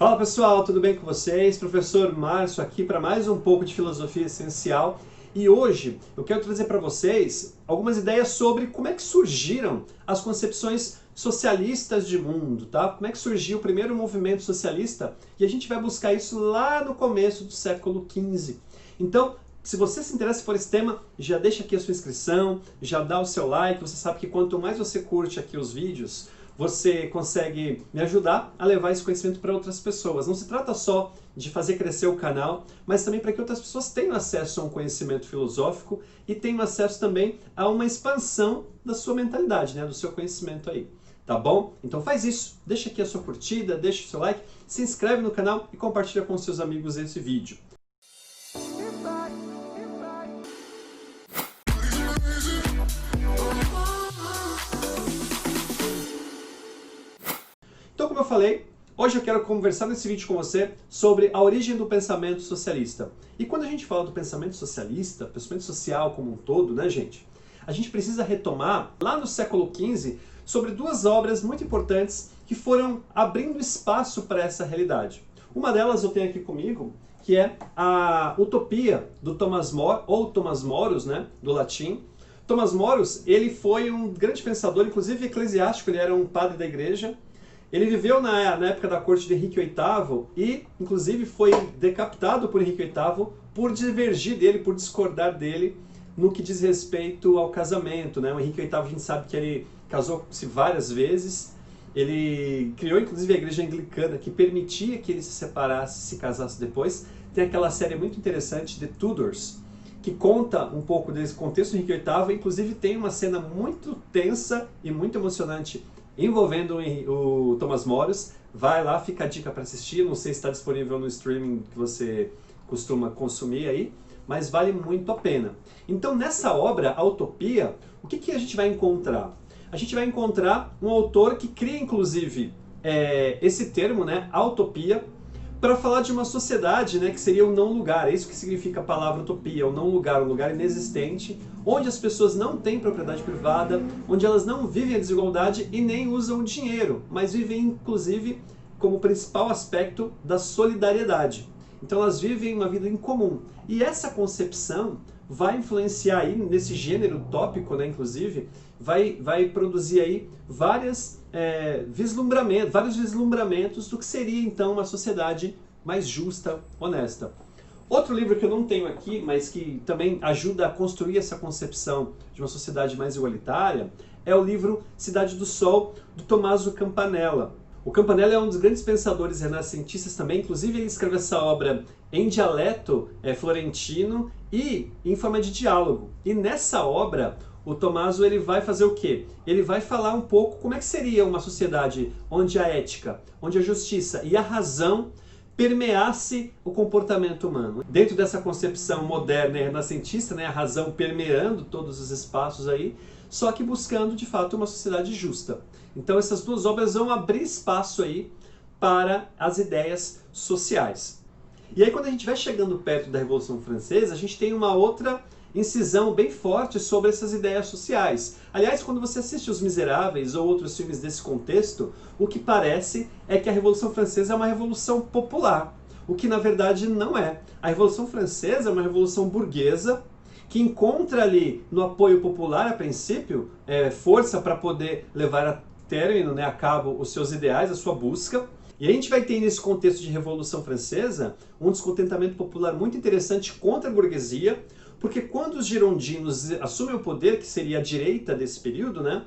Fala pessoal, tudo bem com vocês? Professor Márcio aqui para mais um pouco de filosofia essencial. E hoje eu quero trazer para vocês algumas ideias sobre como é que surgiram as concepções socialistas de mundo, tá? Como é que surgiu o primeiro movimento socialista, e a gente vai buscar isso lá no começo do século XV. Então, se você se interessa por esse tema, já deixa aqui a sua inscrição, já dá o seu like. Você sabe que quanto mais você curte aqui os vídeos, você consegue me ajudar a levar esse conhecimento para outras pessoas. Não se trata só de fazer crescer o canal, mas também para que outras pessoas tenham acesso a um conhecimento filosófico e tenham acesso também a uma expansão da sua mentalidade, né, do seu conhecimento aí. Tá bom? Então faz isso, deixa aqui a sua curtida, deixa o seu like, se inscreve no canal e compartilha com seus amigos esse vídeo. Então, como eu falei, hoje eu quero conversar nesse vídeo com você sobre a origem do pensamento socialista. E quando a gente fala do pensamento socialista, pensamento social como um todo, né, gente? A gente precisa retomar, lá no século XV, sobre duas obras muito importantes que foram abrindo espaço para essa realidade. Uma delas eu tenho aqui comigo, que é a Utopia, do Thomas More, ou Thomas Morus, né, do latim. Thomas Morus, ele foi um grande pensador, inclusive eclesiástico, ele era um padre da igreja. Ele viveu na época da corte de Henrique VIII e, inclusive, foi decapitado por Henrique VIII por divergir dele, por discordar dele no que diz respeito ao casamento, né? O Henrique VIII, a gente sabe que ele casou-se várias vezes. Ele criou, inclusive, a igreja anglicana, que permitia que ele se separasse, se casasse depois. Tem aquela série muito interessante, The Tudors, que conta um pouco desse contexto do Henrique VIII. Inclusive, tem uma cena muito tensa e muito emocionante envolvendo o Thomas Morus. Vai lá, fica a dica para assistir. Não sei se está disponível no streaming que você costuma consumir aí, mas vale muito a pena. Então, nessa obra, a Utopia, o que a gente vai encontrar? A gente vai encontrar um autor que cria, inclusive, esse termo, né, a utopia, para falar de uma sociedade, né, que seria o não lugar. É isso que significa a palavra utopia, o não lugar, um lugar inexistente, onde as pessoas não têm propriedade privada, onde elas não vivem a desigualdade e nem usam dinheiro, mas vivem, inclusive, como principal aspecto da solidariedade. Então elas vivem uma vida em comum. E essa concepção vai influenciar aí, nesse gênero utópico, né, inclusive, vai produzir aí vários vislumbramentos do que seria então uma sociedade mais justa, honesta. Outro livro que eu não tenho aqui, mas que também ajuda a construir essa concepção de uma sociedade mais igualitária, é o livro Cidade do Sol, do Tommaso Campanella. O Campanella é um dos grandes pensadores renascentistas também, inclusive ele escreve essa obra em dialeto florentino e em forma de diálogo. E nessa obra, o Tommaso ele vai fazer o quê? Ele vai falar um pouco como é que seria uma sociedade onde a ética, onde a justiça e a razão permeasse o comportamento humano. Dentro dessa concepção moderna e renascentista, né, a razão permeando todos os espaços aí, só que buscando de fato uma sociedade justa. Então essas duas obras vão abrir espaço aí para as ideias sociais. E aí quando a gente vai chegando perto da Revolução Francesa, a gente tem uma outra incisão bem forte sobre essas ideias sociais. Aliás, quando você assiste Os Miseráveis ou outros filmes desse contexto, o que parece é que a Revolução Francesa é uma revolução popular, o que na verdade não é. A Revolução Francesa é uma revolução burguesa, que encontra ali no apoio popular, a princípio, força para poder levar a término, né, a cabo os seus ideais, a sua busca. E a gente vai ter nesse contexto de Revolução Francesa um descontentamento popular muito interessante contra a burguesia, porque quando os girondinos assumem o poder, que seria a direita desse período, né,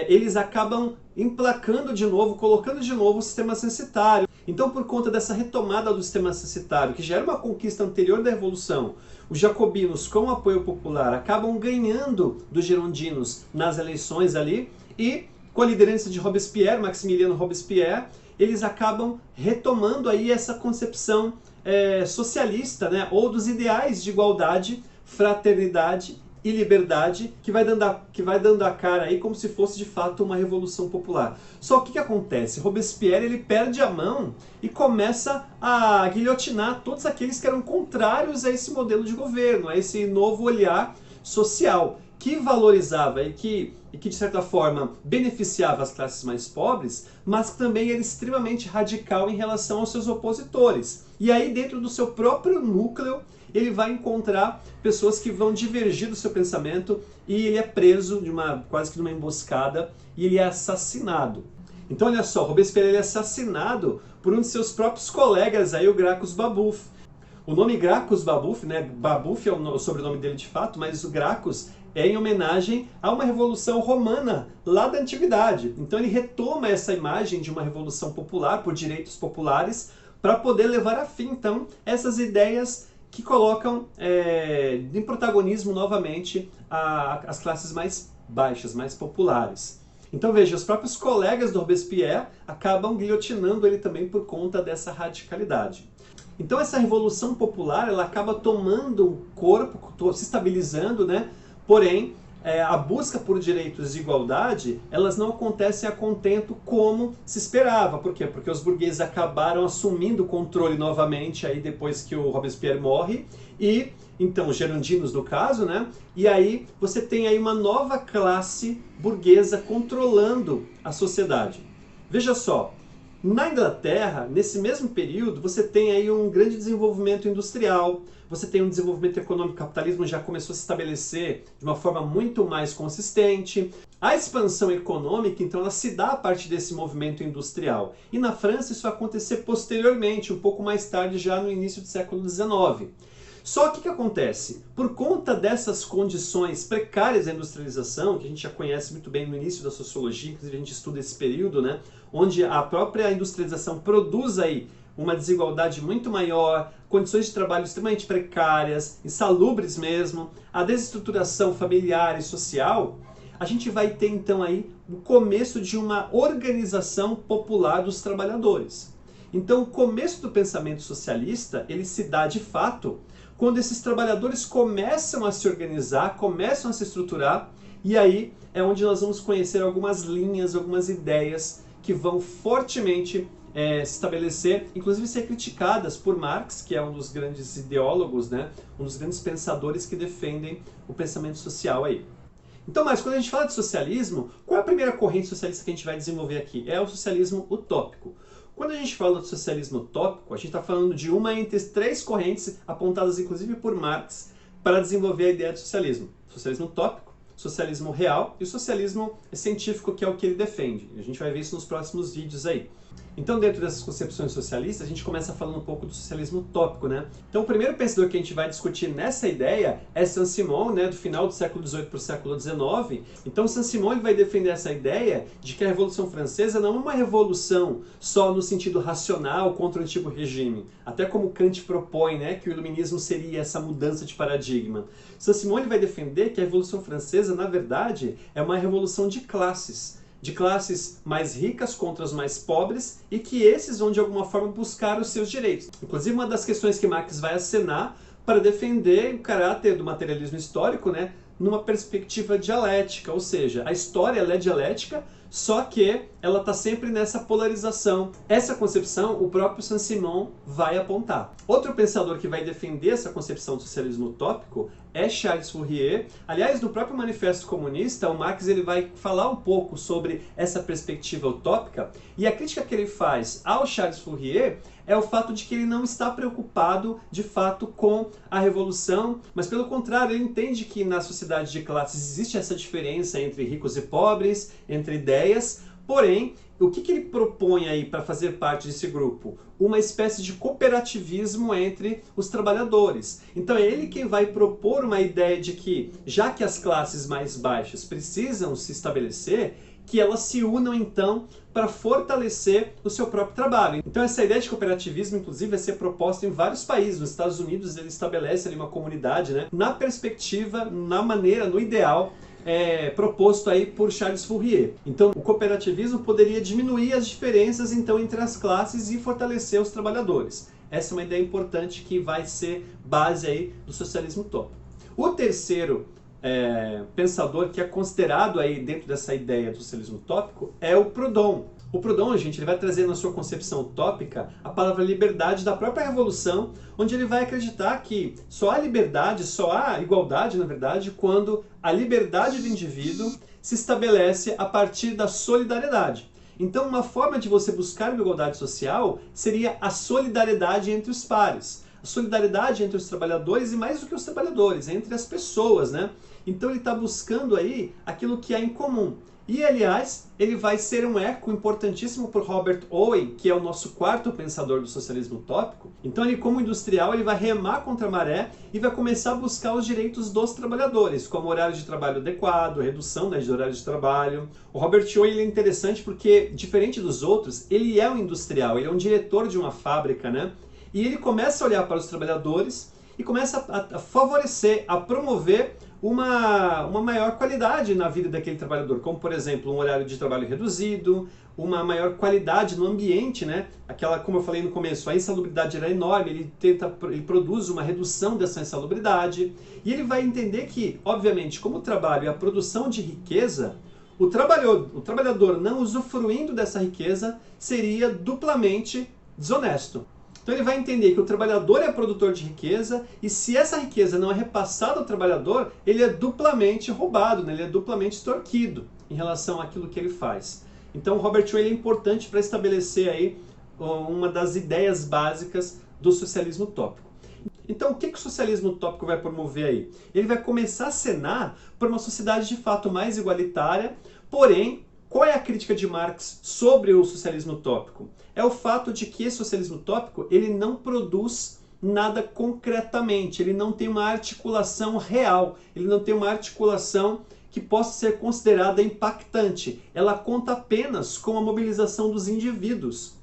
eles acabam emplacando de novo, colocando de novo o sistema censitário. Então, por conta dessa retomada do sistema censitário, que já era uma conquista anterior da Revolução, os jacobinos, com o apoio popular, acabam ganhando dos girondinos nas eleições ali, e com a liderança de Robespierre, Maximiliano Robespierre, eles acabam retomando aí essa concepção socialista, né, ou dos ideais de igualdade, fraternidade e liberdade, que vai dando a cara aí como se fosse de fato uma revolução popular. Só que o que acontece? Robespierre ele perde a mão e começa a guilhotinar todos aqueles que eram contrários a esse modelo de governo, a esse novo olhar social, que valorizava e que e que de certa forma beneficiava as classes mais pobres, mas também era extremamente radical em relação aos seus opositores. E aí dentro do seu próprio núcleo ele vai encontrar pessoas que vão divergir do seu pensamento e ele é preso quase que numa emboscada e ele é assassinado. Então olha só, Robespierre ele é assassinado por um de seus próprios colegas, aí, o Gracchus Babeuf. O nome Gracchus Babeuf, né, Babeuf é o sobrenome dele de fato, mas o Gracchus é em homenagem a uma revolução romana lá da antiguidade. Então ele retoma essa imagem de uma revolução popular, por direitos populares, para poder levar a fim, então, essas ideias que colocam em protagonismo novamente as classes mais baixas, mais populares. Então veja, os próprios colegas do Robespierre acabam guilhotinando ele também por conta dessa radicalidade. Então essa revolução popular ela acaba tomando corpo, se estabilizando, né? Porém, a busca por direitos de igualdade, elas não acontecem a contento como se esperava. Por quê? Porque os burgueses acabaram assumindo o controle novamente aí depois que o Robespierre morre, e então os gerondinos no caso, né? E aí você tem aí uma nova classe burguesa controlando a sociedade. Veja só, na Inglaterra, nesse mesmo período, você tem aí um grande desenvolvimento industrial, você tem um desenvolvimento econômico, o capitalismo já começou a se estabelecer de uma forma muito mais consistente. A expansão econômica, então, ela se dá a partir desse movimento industrial. E na França isso vai acontecer posteriormente, um pouco mais tarde, já no início do século XIX. Só que o que acontece? Por conta dessas condições precárias da industrialização, que a gente já conhece muito bem no início da sociologia, inclusive a gente estuda esse período, né, onde a própria industrialização produz aí uma desigualdade muito maior, condições de trabalho extremamente precárias, insalubres mesmo, a desestruturação familiar e social, a gente vai ter então aí o começo de uma organização popular dos trabalhadores. Então o começo do pensamento socialista, ele se dá de fato quando esses trabalhadores começam a se organizar, começam a se estruturar, e aí é onde nós vamos conhecer algumas linhas, algumas ideias que vão fortemente se estabelecer, inclusive ser criticadas por Marx, que é um dos grandes ideólogos, né? Um dos grandes pensadores que defendem o pensamento social aí. Então, mas quando a gente fala de socialismo, qual é a primeira corrente socialista que a gente vai desenvolver aqui? É o socialismo utópico. Quando a gente fala do socialismo utópico, a gente está falando de uma entre as três correntes apontadas inclusive por Marx para desenvolver a ideia de socialismo. Socialismo utópico, socialismo real e o socialismo científico, que é o que ele defende. A gente vai ver isso nos próximos vídeos aí. Então, dentro dessas concepções socialistas, a gente começa falando um pouco do socialismo utópico, né? Então, o primeiro pensador que a gente vai discutir nessa ideia é Saint-Simon, né, do final do século XVIII para o século XIX. Então, Saint-Simon ele vai defender essa ideia de que a Revolução Francesa não é uma revolução só no sentido racional contra o antigo regime, até como Kant propõe, né, que o iluminismo seria essa mudança de paradigma. Saint-Simon ele vai defender que a Revolução Francesa, na verdade, é uma revolução de classes mais ricas contra os mais pobres, e que esses vão de alguma forma buscar os seus direitos. Inclusive uma das questões que Marx vai acenar para defender o caráter do materialismo histórico, né, numa perspectiva dialética, ou seja, a história ela é dialética, só que ela está sempre nessa polarização. Essa concepção o próprio Saint-Simon vai apontar. Outro pensador que vai defender essa concepção do socialismo utópico é Charles Fourier. Aliás, no próprio Manifesto Comunista, o Marx ele vai falar um pouco sobre essa perspectiva utópica, e a crítica que ele faz ao Charles Fourier é o fato de que ele não está preocupado, de fato, com a revolução, mas pelo contrário, ele entende que na sociedade de classes existe essa diferença entre ricos e pobres, entre ideias, porém, o que ele propõe aí para fazer parte desse grupo? Uma espécie de cooperativismo entre os trabalhadores. Então é ele quem vai propor uma ideia de que, já que as classes mais baixas precisam se estabelecer, que elas se unam então para fortalecer o seu próprio trabalho. Então essa ideia de cooperativismo, inclusive, vai ser proposta em vários países. Nos Estados Unidos ele estabelece ali uma comunidade, né, na perspectiva, na maneira, no ideal proposto aí por Charles Fourier. Então o cooperativismo poderia diminuir as diferenças então entre as classes e fortalecer os trabalhadores. Essa é uma ideia importante que vai ser base aí do socialismo utópico. O terceiro pensador que é considerado aí dentro dessa ideia do socialismo utópico é o Proudhon. O Proudhon, gente, ele vai trazer na sua concepção utópica a palavra liberdade da própria revolução, onde ele vai acreditar que só há liberdade, só há igualdade, na verdade, quando a liberdade do indivíduo se estabelece a partir da solidariedade. Então, uma forma de você buscar uma igualdade social seria a solidariedade entre os pares. A solidariedade entre os trabalhadores e mais do que os trabalhadores, entre as pessoas, né? Então ele está buscando aí aquilo que é em comum. E, aliás, ele vai ser um eco importantíssimo para Robert Owen, que é o nosso quarto pensador do socialismo utópico. Então ele, como industrial, ele vai remar contra a maré e vai começar a buscar os direitos dos trabalhadores, como horário de trabalho adequado, redução, né, de horário de trabalho. O Robert Owen ele é interessante porque, diferente dos outros, ele é um industrial, ele é um diretor de uma fábrica, né? E ele começa a olhar para os trabalhadores e começa a favorecer, a promover uma maior qualidade na vida daquele trabalhador, como, por exemplo, um horário de trabalho reduzido, uma maior qualidade no ambiente, né? Aquela, como eu falei no começo, a insalubridade era enorme, ele produz uma redução dessa insalubridade, e ele vai entender que, obviamente, como o trabalho é a produção de riqueza, o trabalhador não usufruindo dessa riqueza seria duplamente desonesto. Então ele vai entender que o trabalhador é produtor de riqueza e se essa riqueza não é repassada ao trabalhador, ele é duplamente roubado, né? Ele é duplamente extorquido em relação àquilo que ele faz. Então Robert Owen é importante para estabelecer aí uma das ideias básicas do socialismo utópico. Então o que o socialismo utópico vai promover aí? Ele vai começar a acenar para uma sociedade de fato mais igualitária, porém, qual é a crítica de Marx sobre o socialismo utópico? É o fato de que esse socialismo utópico ele não produz nada concretamente, ele não tem uma articulação real, ele não tem uma articulação que possa ser considerada impactante. Ela conta apenas com a mobilização dos indivíduos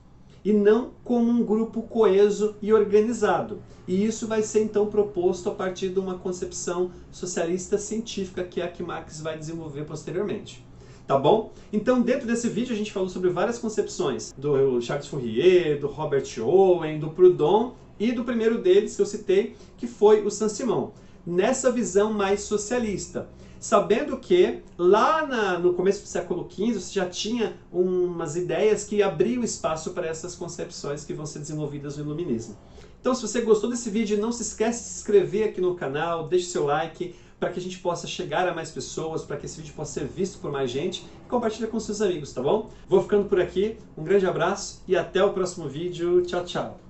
e não como um grupo coeso e organizado. E isso vai ser então proposto a partir de uma concepção socialista científica, que é a que Marx vai desenvolver posteriormente. Tá bom? Então, dentro desse vídeo, a gente falou sobre várias concepções do Charles Fourier, do Robert Owen, do Proudhon e do primeiro deles que eu citei, que foi o Saint-Simon, nessa visão mais socialista. Sabendo que lá no começo do século XV você já tinha umas ideias que abriam espaço para essas concepções que vão ser desenvolvidas no Iluminismo. Então, se você gostou desse vídeo, não se esquece de se inscrever aqui no canal, deixe seu like, para que a gente possa chegar a mais pessoas, para que esse vídeo possa ser visto por mais gente e compartilha com seus amigos, tá bom? Vou ficando por aqui, um grande abraço e até o próximo vídeo. Tchau, tchau!